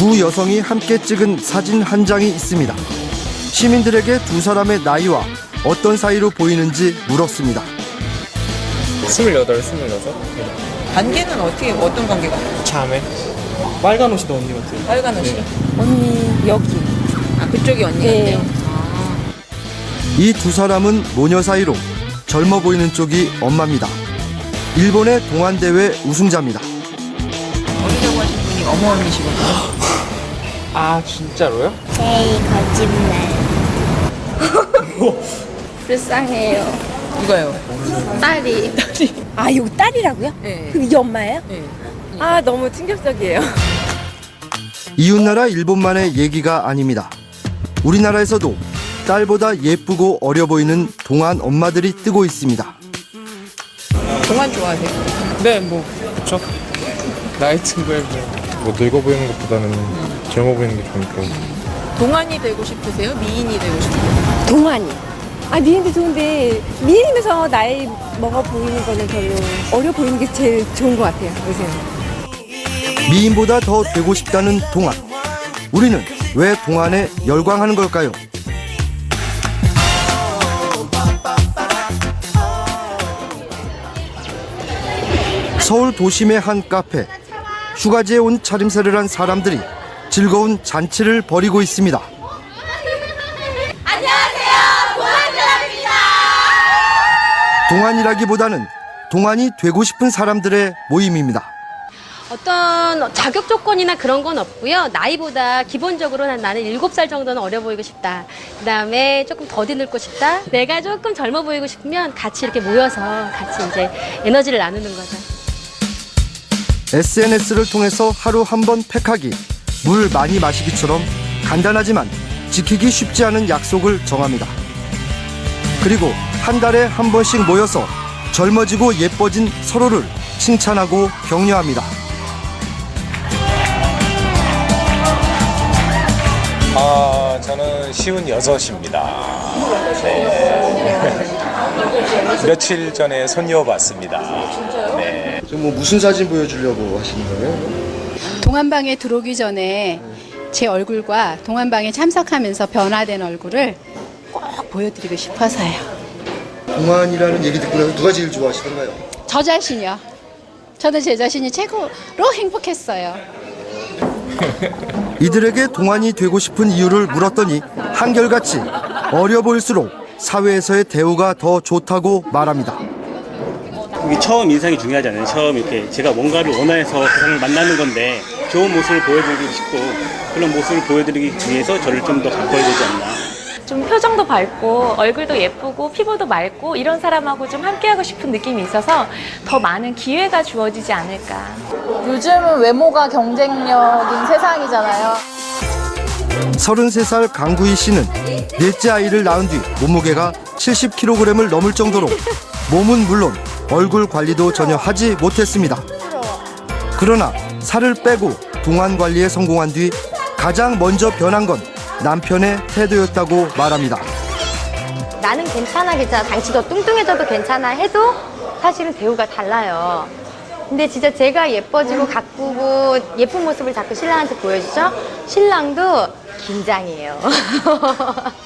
두 여성이 함께 찍은 사진 한 장이 있습니다. 시민들에게 두 사람의 나이와 어떤 사이로 보이는지 물었습니다. 28. 관계는 어떤 관계가? 자매. 빨간 옷이 너 언니 같아요. 빨간 옷이. 네. 언니 여기. 아, 그쪽이 언니 네. 같아요. 이 두 사람은 모녀 사이로 젊어 보이는 쪽이 엄마입니다. 일본의 동안대회 우승자입니다. 어리라고 하신 분이 어머니시거든요. 아, 진짜로요? 제이 거짓말. 불쌍해요. 누가요? 딸이. 아, 이거 딸이라고요? 네. 그럼 이 엄마예요? 네. 아, 너무 충격적이에요. 이웃나라 일본만의 얘기가 아닙니다. 우리나라에서도 딸보다 예쁘고 어려 보이는 동안 엄마들이 뜨고 있습니다. 동안 좋아하세요? 네, 뭐 그쵸. 나이 든 거에 뭐 늙어 보이는 것보다는 젊어 보이는 게 좋으니까. 동안이 되고 싶으세요? 미인이 되고 싶으세요? 동안이. 아, 미인도 좋은데 미인이면서 나이 먹어 보이는 거는 별로 어려 보이는 게 제일 좋은 것 같아요, 요새는. 미인보다 더 되고 싶다는 동안. 우리는 왜 동안에 열광하는 걸까요? 서울 도심의 한 카페. 휴가지에 온 차림새를 한 사람들이 즐거운 잔치를 벌이고 있습니다. 동안이라기보다는 동안이 되고 싶은 사람들의 모임입니다. 어떤 자격 조건이나 그런 건 없고요. 나이보다 기본적으로 나는 7살 정도는 어려 보이고 싶다. 그다음에 조금 더디 늙고 싶다. 내가 조금 젊어 보이고 싶으면 같이 이렇게 모여서 같이 이제 에너지를 나누는 거죠. SNS를 통해서 하루 한 번 팩하기, 물 많이 마시기처럼 간단하지만 지키기 쉽지 않은 약속을 정합니다. 그리고 한 달에 한 번씩 모여서 젊어지고 예뻐진 서로를 칭찬하고 격려합니다. 저는 56입니다. 네. 며칠 전에 손녀 봤습니다. 네. 지금 뭐 무슨 사진 보여주려고 하시는 거예요? 동안방에 들어오기 전에 제 얼굴과 동안방에 참석하면서 변화된 얼굴을 꼭 보여드리고 싶어서요. 동안이라는 얘기 듣고 나서 누가 제일 좋아하시던가요? 저 자신이요. 저는 제 자신이 최고로 행복했어요. 이들에게 동안이 되고 싶은 이유를 물었더니 한결같이 어려 보일수록 사회에서의 대우가 더 좋다고 말합니다. 이게 처음 인상이 중요하잖아요. 처음 이렇게 제가 뭔가를 원해서 그 사람을 만나는 건데 좋은 모습을 보여드리고 싶고 그런 모습을 보여드리기 위해서 저를 좀 더 가꿔야 되지 않나. 좀 표정도 밝고 얼굴도 예쁘고 피부도 맑고 이런 사람하고 좀 함께하고 싶은 느낌이 있어서 더 많은 기회가 주어지지 않을까. 요즘은 외모가 경쟁력인 세상이잖아요. 33살 강구희 씨는 넷째 아이를 낳은 뒤 몸무게가 70kg을 넘을 정도로 몸은 물론 얼굴 관리도 전혀 하지 못했습니다. 그러나 살을 빼고 동안 관리에 성공한 뒤 가장 먼저 변한 건 남편의 태도였다고 말합니다. 나는 괜찮아 당치도 뚱뚱해져도 괜찮아 해도 사실은 대우가 달라요. 근데 진짜 제가 예뻐지고 가꾸고 예쁜 모습을 자꾸 신랑한테 보여주죠? 신랑도 긴장이에요.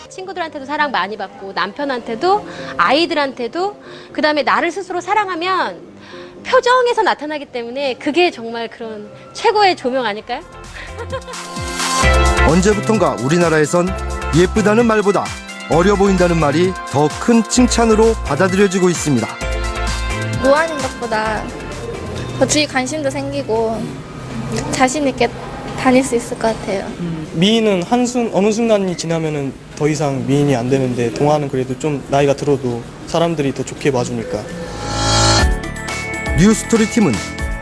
친구들한테도 사랑 많이 받고 남편한테도 아이들한테도 그다음에 나를 스스로 사랑하면 표정에서 나타나기 때문에 그게 정말 그런 최고의 조명 아닐까요? 언제부턴가 우리나라에선 예쁘다는 말보다 어려 보인다는 말이 더 큰 칭찬으로 받아들여지고 있습니다. 노안인 것보다 더 주위 관심도 생기고 자신 있게 다닐 수 있을 것 같아요. 미인은 어느 순간이 지나면은 더 이상 미인이 안 되는데 동안은 그래도 좀 나이가 들어도 사람들이 더 좋게 봐주니까. 뉴스토리 팀은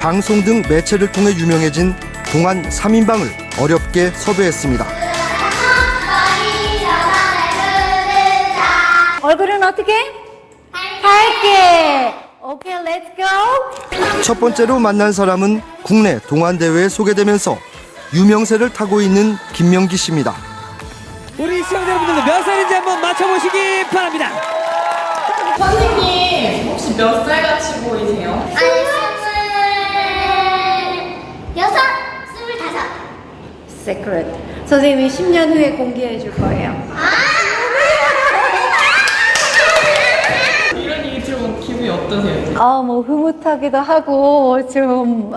방송 등 매체를 통해 유명해진 동안 3인방을 어렵게 섭외했습니다. 얼굴은 어떻게? 밝게. 오케이, 렛츠 고. 첫 번째로 만난 사람은 국내 동안대회에 소개되면서 유명세를 타고 있는 김명기 씨입니다. 우리 시청자 여러분들도 몇 살인지 한번 맞춰보시기 바랍니다. 선생님 혹시 몇 살 같이 보이세요? 아니, 26, 25. secret. 선생님이 10년 후에 공개해 줄 거예요. 이런 얘기 들으면 기분이 어떠세요? 뭐 흐뭇하기도 하고 좀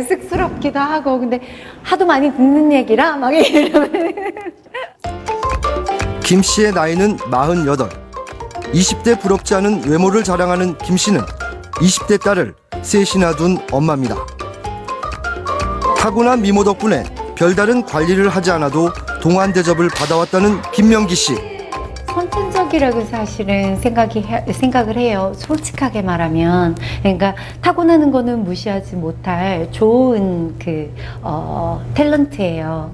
쑥스럽기도 하고 근데 하도 많이 듣는 얘기라 막 이러면 김 씨의 나이는 48. 20대 부럽지 않은 외모를 자랑하는 김 씨는 20대 딸을 셋이나 둔 엄마입니다. 타고난 미모 덕분에 별다른 관리를 하지 않아도 동안 대접을 받아왔다는 김명기 씨. 선천적이라고 사실은 생각을 해요. 솔직하게 말하면. 그러니까 타고나는 거는 무시하지 못할 좋은 탤런트예요.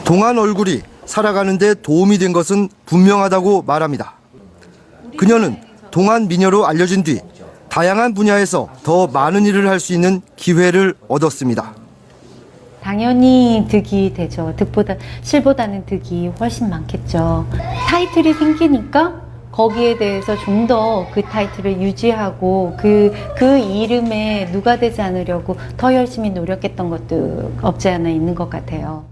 동안 얼굴이 살아가는 데 도움이 된 것은 분명하다고 말합니다. 그녀는 동안 미녀로 알려진 뒤 다양한 분야에서 더 많은 일을 할 수 있는 기회를 얻었습니다. 당연히 득이 되죠. 실보다는 득이 훨씬 많겠죠. 타이틀이 생기니까 거기에 대해서 좀 더 그 타이틀을 유지하고 그 이름에 누가 되지 않으려고 더 열심히 노력했던 것도 없지 않아 있는 것 같아요.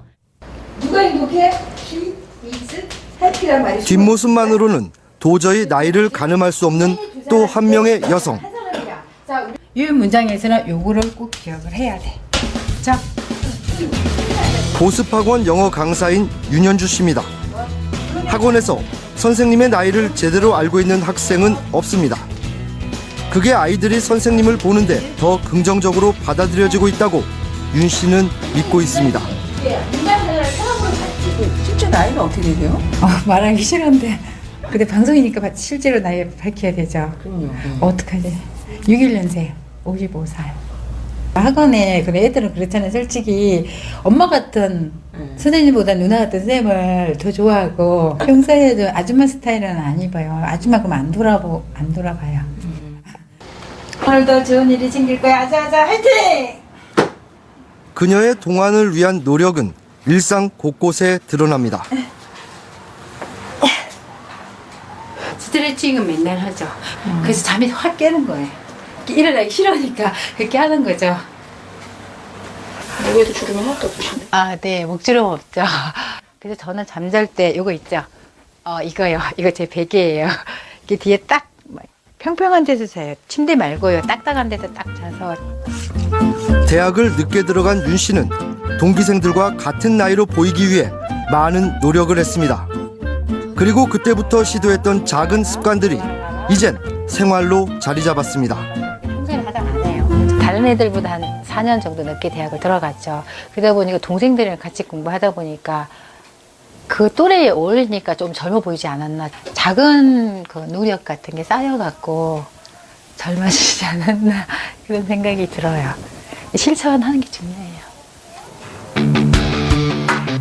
누가 행복해? She is happy란 말이 뒷모습만으로는 도저히 나이를 가늠할 수 없는 또 한 명의 여성. 이 문장에서는 요거를 꼭 기억을 해야 돼. 자. 보습학원 영어 강사인 윤현주 씨입니다. 학원에서 선생님의 나이를 제대로 알고 있는 학생은 없습니다. 그게 아이들이 선생님을 보는데 더 긍정적으로 받아들여지고 있다고 윤 씨는 믿고 있습니다. 실제 나이는 어떻게 되세요? 말하기 싫은데 근데 방송이니까 실제로 나이 밝혀야 되죠. 그럼요. 어떡하지? 61년생 55살. 학원에 애들은 그렇잖아요. 솔직히 엄마 같은 선생님보다 누나 같은 쌤을 더 좋아하고 평소에도 아줌마 스타일은 안 입어요. 아줌마 그럼 안 돌아봐요. 오늘도 좋은 일이 생길 거야. 아자아자 화이팅! 그녀의 동안을 위한 노력은 일상 곳곳에 드러납니다. 스트레칭은 맨날 하죠. 그래서 잠이 확 깨는 거예요. 일어나기 싫으니까 그렇게 하는 거죠. 목에도 주름이 하나도 없으신데? 네, 목주름 없죠. 그래서 저는 잠잘 때 이거 있죠. 이거요. 이거 제 베개예요. 이게 뒤에 딱 평평한 데서 자요. 침대 말고요. 딱딱한 데서 딱 자서. 대학을 늦게 들어간 윤 씨는 동기생들과 같은 나이로 보이기 위해 많은 노력을 했습니다. 그리고 그때부터 시도했던 작은 습관들이 이젠 생활로 자리 잡았습니다. 평소에 화장 안 해요. 다른 애들보다 한 4년 정도 늦게 대학을 들어갔죠. 그러다 보니까 동생들이랑 같이 공부하다 보니까 그 또래에 어울리니까 좀 젊어 보이지 않았나. 작은 노력 같은 게 쌓여갖고 젊어지지 않았나 그런 생각이 들어요. 실천하는 게 중요해요.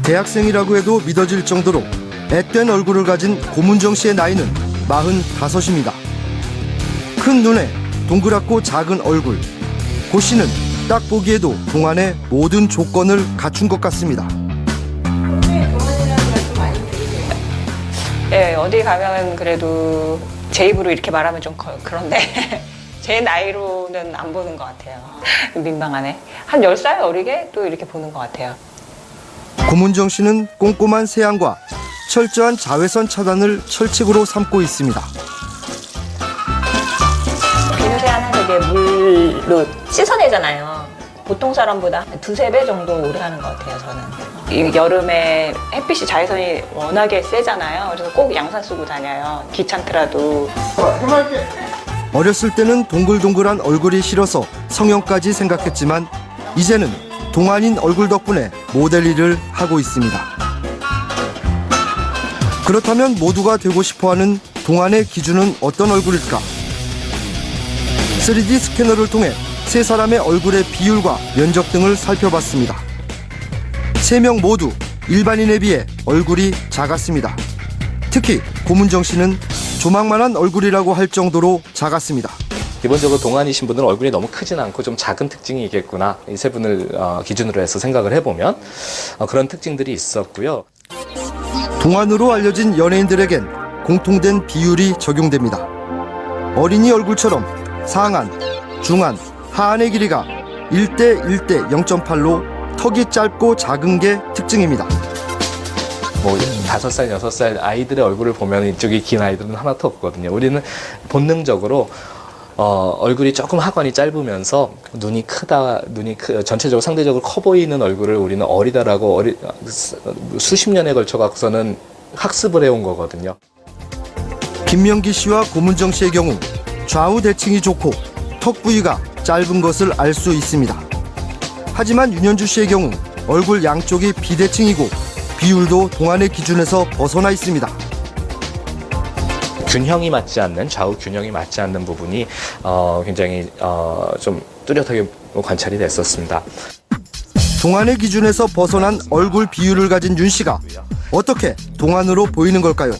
대학생이라고 해도 믿어질 정도로 앳된 얼굴을 가진 고문정 씨의 나이는 45입니다. 큰 눈에 동그랗고 작은 얼굴. 고 씨는 딱 보기에도 동안의 모든 조건을 갖춘 것 같습니다. 네, 어디 가면 그래도 제 입으로 이렇게 말하면 좀 그런데 제 나이로는 안 보는 것 같아요. 민망하네. 한 10살 어리게 또 이렇게 보는 것 같아요. 고문정 씨는 꼼꼼한 세안과 철저한 자외선 차단을 철칙으로 삼고 있습니다. 비누 세안은 되게 물로 씻어내잖아요. 보통 사람보다 2~3배 정도 오래 하는 것 같아요, 저는. 이 여름에 햇빛이 자외선이 워낙에 세잖아요. 그래서 꼭 양산 쓰고 다녀요. 귀찮더라도. 어렸을 때는 동글동글한 얼굴이 싫어서 성형까지 생각했지만 이제는 동안인 얼굴 덕분에 모델 일을 하고 있습니다. 그렇다면 모두가 되고 싶어하는 동안의 기준은 어떤 얼굴일까? 3D 스캐너를 통해 세 사람의 얼굴의 비율과 면적 등을 살펴봤습니다. 3명 모두 일반인에 비해 얼굴이 작았습니다. 특히 고문정 씨는 조망만한 얼굴이라고 할 정도로 작았습니다. 기본적으로 동안이신 분들은 얼굴이 너무 크진 않고 좀 작은 특징이 있겠구나. 이 세 분을 기준으로 해서 생각을 해보면 그런 특징들이 있었고요. 동안으로 알려진 연예인들에겐 공통된 비율이 적용됩니다. 어린이 얼굴처럼 상안, 중안, 하안의 길이가 1대 1대 0.8로 턱이 짧고 작은 게 특징입니다. 뭐 5살, 6살 아이들의 얼굴을 보면 이쪽이 긴 아이들은 하나도 없거든요. 우리는 본능적으로 얼굴이 조금 하관이 짧으면서 전체적으로 상대적으로 커 보이는 얼굴을 우리는 어리다라고 수십 년에 걸쳐 갖고서는 학습을 해온 거거든요. 김명기 씨와 고문정 씨의 경우 좌우 대칭이 좋고 턱 부위가 짧은 것을 알 수 있습니다. 하지만 윤현주 씨의 경우 얼굴 양쪽이 비대칭이고 비율도 동안의 기준에서 벗어나 있습니다. 균형이 맞지 않는, 좌우 균형이 맞지 않는 부분이 굉장히 좀 뚜렷하게 관찰이 됐었습니다. 동안의 기준에서 벗어난 얼굴 비율을 가진 윤 씨가 어떻게 동안으로 보이는 걸까요?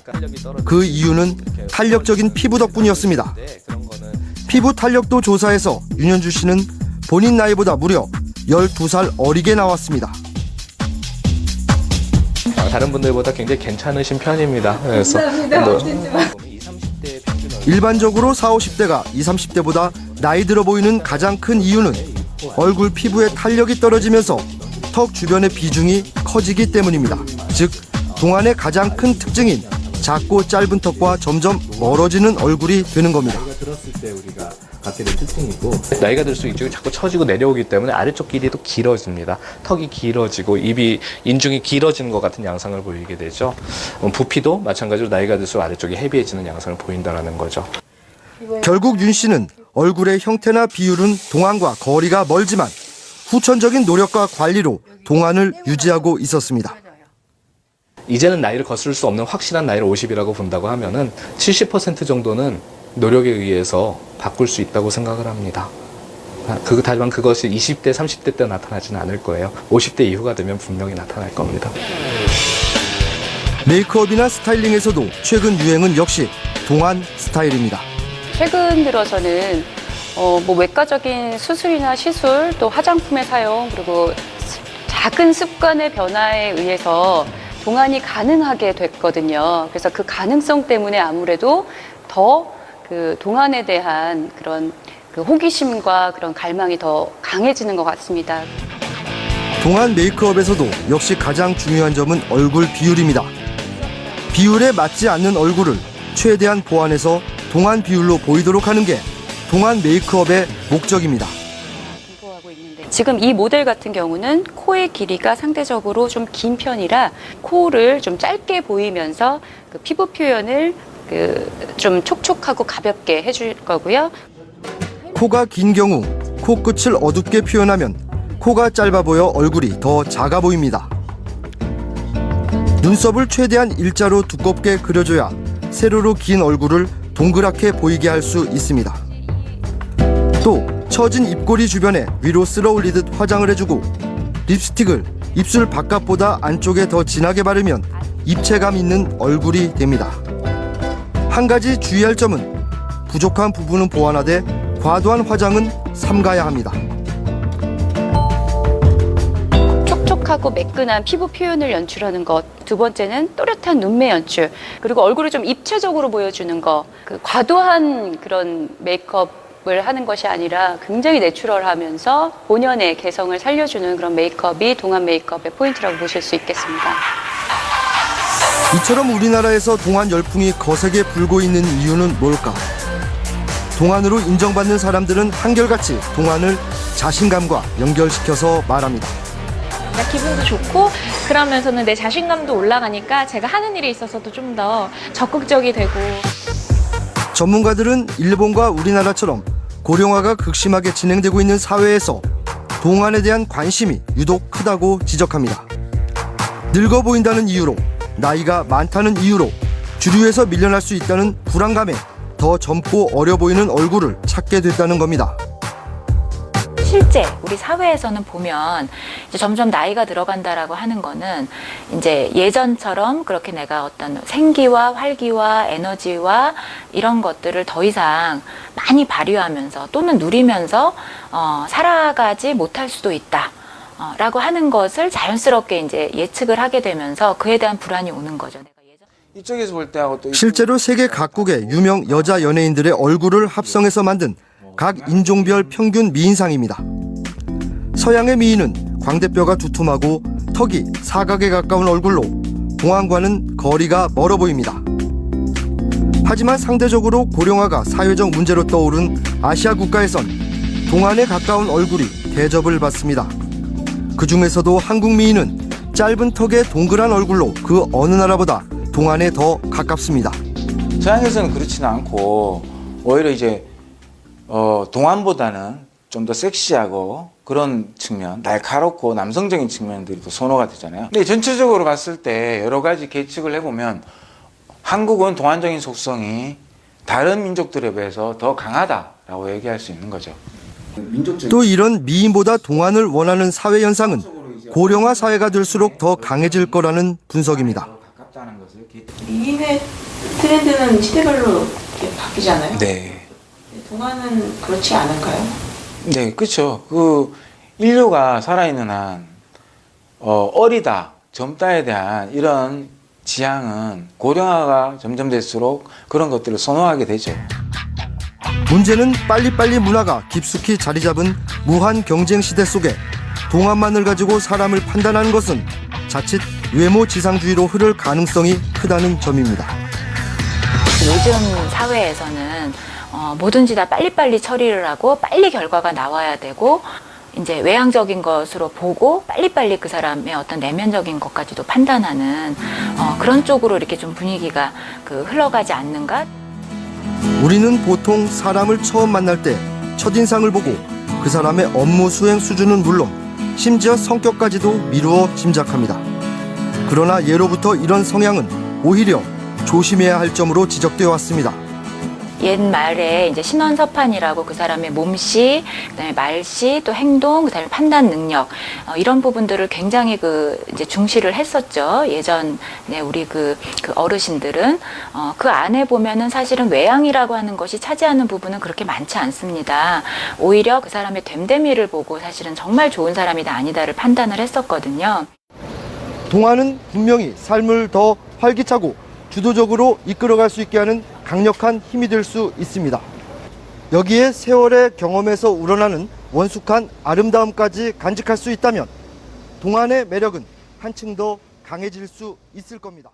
그 이유는 탄력적인 피부 덕분이었습니다. 피부 탄력도 조사에서 윤현주 씨는 본인 나이보다 무려 12살 어리게 나왔습니다. 다른 분들보다 굉장히 괜찮으신 편입니다. 그래서 일반적으로 40, 50대가 20, 30대보다 나이 들어 보이는 가장 큰 이유는 얼굴 피부의 탄력이 떨어지면서 턱 주변의 비중이 커지기 때문입니다. 즉, 동안의 가장 큰 특징인 작고 짧은 턱과 점점 멀어지는 얼굴이 되는 겁니다. 들었을 때 우리가 갖게 된 특징이고, 나이가 들수록 이쪽이 자꾸 처지고 내려오기 때문에 아래쪽 길이도 길어집니다. 턱이 길어지고 인중이 길어지는 것 같은 양상을 보이게 되죠. 부피도 마찬가지로 나이가 들수록 아래쪽이 헤비해지는 양상을 보인다는 거죠. 결국 윤 씨는 얼굴의 형태나 비율은 동안과 거리가 멀지만 후천적인 노력과 관리로 동안을 유지하고 있었습니다. 이제는 나이를 거스를 수 없는 확실한 나이를 50이라고 본다고 하면은 70% 정도는 노력에 의해서 바꿀 수 있다고 생각을 합니다. 하지만 그것이 20대, 30대 때 나타나지는 않을 거예요. 50대 이후가 되면 분명히 나타날 겁니다. 메이크업이나 스타일링에서도 최근 유행은 역시 동안 스타일입니다. 최근 들어서는 뭐 외과적인 수술이나 시술, 또 화장품의 사용, 그리고 작은 습관의 변화에 의해서 동안이 가능하게 됐거든요. 그래서 그 가능성 때문에 아무래도 더 그 동안에 대한 그런 그 호기심과 그런 갈망이 더 강해지는 것 같습니다. 동안 메이크업에서도 역시 가장 중요한 점은 얼굴 비율입니다. 비율에 맞지 않는 얼굴을 최대한 보완해서 동안 비율로 보이도록 하는 게 동안 메이크업의 목적입니다. 지금 이 모델 같은 경우는 코의 길이가 상대적으로 좀 긴 편이라 코를 좀 짧게 보이면서 그 피부 표현을 좀 촉촉하고 가볍게 해줄 거고요. 코가 긴 경우 코끝을 어둡게 표현하면 코가 짧아 보여 얼굴이 더 작아 보입니다. 눈썹을 최대한 일자로 두껍게 그려줘야 세로로 긴 얼굴을 동그랗게 보이게 할 수 있습니다. 또 처진 입꼬리 주변에 위로 쓸어 올리듯 화장을 해주고 립스틱을 입술 바깥보다 안쪽에 더 진하게 바르면 입체감 있는 얼굴이 됩니다. 한 가지 주의할 점은 부족한 부분은 보완하되 과도한 화장은 삼가야 합니다. 촉촉하고 매끈한 피부 표현을 연출하는 것, 두 번째는 또렷한 눈매 연출, 그리고 얼굴을 좀 입체적으로 보여주는 것. 그 과도한 그런 메이크업을 하는 것이 아니라 굉장히 내추럴하면서 본연의 개성을 살려주는 그런 메이크업이 동안 메이크업의 포인트라고 보실 수 있겠습니다. 이처럼 우리나라에서 동안 열풍이 거세게 불고 있는 이유는 뭘까? 동안으로 인정받는 사람들은 한결같이 동안을 자신감과 연결시켜서 말합니다. 기분도 좋고 그러면서는 내 자신감도 올라가니까 제가 하는 일에 있어서도 좀 더 적극적이 되고. 전문가들은 일본과 우리나라처럼 고령화가 극심하게 진행되고 있는 사회에서 동안에 대한 관심이 유독 크다고 지적합니다. 늙어 보인다는 이유로, 나이가 많다는 이유로 주류에서 밀려날 수 있다는 불안감에 더 젊고 어려 보이는 얼굴을 찾게 됐다는 겁니다. 실제 우리 사회에서는 보면 이제 점점 나이가 들어간다라고 하는 거는 이제 예전처럼 그렇게 내가 어떤 생기와 활기와 에너지와 이런 것들을 더 이상 많이 발휘하면서 또는 누리면서 살아가지 못할 수도 있다. 라고 하는 것을 자연스럽게 이제 예측을 하게 되면서 그에 대한 불안이 오는 거죠. 이쪽에서 볼 때하고 또 실제로 세계 각국의 유명 여자 연예인들의 얼굴을 합성해서 만든 각 인종별 평균 미인상입니다. 서양의 미인은 광대뼈가 두툼하고 턱이 사각에 가까운 얼굴로 동안과는 거리가 멀어 보입니다. 하지만 상대적으로 고령화가 사회적 문제로 떠오른 아시아 국가에선 동안에 가까운 얼굴이 대접을 받습니다. 그 중에서도 한국 미인은 짧은 턱에 동그란 얼굴로 그 어느 나라보다 동안에 더 가깝습니다. 서양에서는 그렇지는 않고 오히려 이제 동안보다는 좀 더 섹시하고 그런 측면, 날카롭고 남성적인 측면들이 더 선호가 되잖아요. 근데 전체적으로 봤을 때 여러 가지 계측을 해보면 한국은 동안적인 속성이 다른 민족들에 비해서 더 강하다라고 얘기할 수 있는 거죠. 또 이런 미인보다 동안을 원하는 사회 현상은 고령화 사회가 될수록 더 강해질 거라는 분석입니다. 미인의 트렌드는 시대별로 이렇게 바뀌잖아요. 네. 동안은 그렇지 않은가요? 네, 그렇죠. 그 인류가 살아있는 한 어리다, 젊다에 대한 이런 지향은 고령화가 점점 될수록 그런 것들을 선호하게 되죠. 문제는 빨리빨리 문화가 깊숙이 자리 잡은 무한 경쟁 시대 속에 동안만을 가지고 사람을 판단하는 것은 자칫 외모 지상주의로 흐를 가능성이 크다는 점입니다. 요즘 사회에서는 뭐든지 다 빨리빨리 처리를 하고 빨리 결과가 나와야 되고 이제 외향적인 것으로 보고 빨리빨리 그 사람의 어떤 내면적인 것까지도 판단하는 그런 쪽으로 이렇게 좀 분위기가 흘러가지 않는가? 우리는 보통 사람을 처음 만날 때 첫인상을 보고 그 사람의 업무 수행 수준은 물론 심지어 성격까지도 미루어 짐작합니다. 그러나 예로부터 이런 성향은 오히려 조심해야 할 점으로 지적되어 왔습니다. 옛말에 이제 신원서판이라고 그 사람의 몸씨, 그다음에 말씨, 또 행동, 그다음에 판단 능력 이런 부분들을 굉장히 이제 중시를 했었죠. 예전에 우리 그 어르신들은 그 안에 보면은 사실은 외향이라고 하는 것이 차지하는 부분은 그렇게 많지 않습니다. 오히려 그 사람의 됨됨이를 보고 사실은 정말 좋은 사람이다 아니다를 판단을 했었거든요. 동안은 분명히 삶을 더 활기차고 주도적으로 이끌어갈 수 있게 하는 강력한 힘이 될 수 있습니다. 여기에 세월의 경험에서 우러나는 원숙한 아름다움까지 간직할 수 있다면 동안의 매력은 한층 더 강해질 수 있을 겁니다.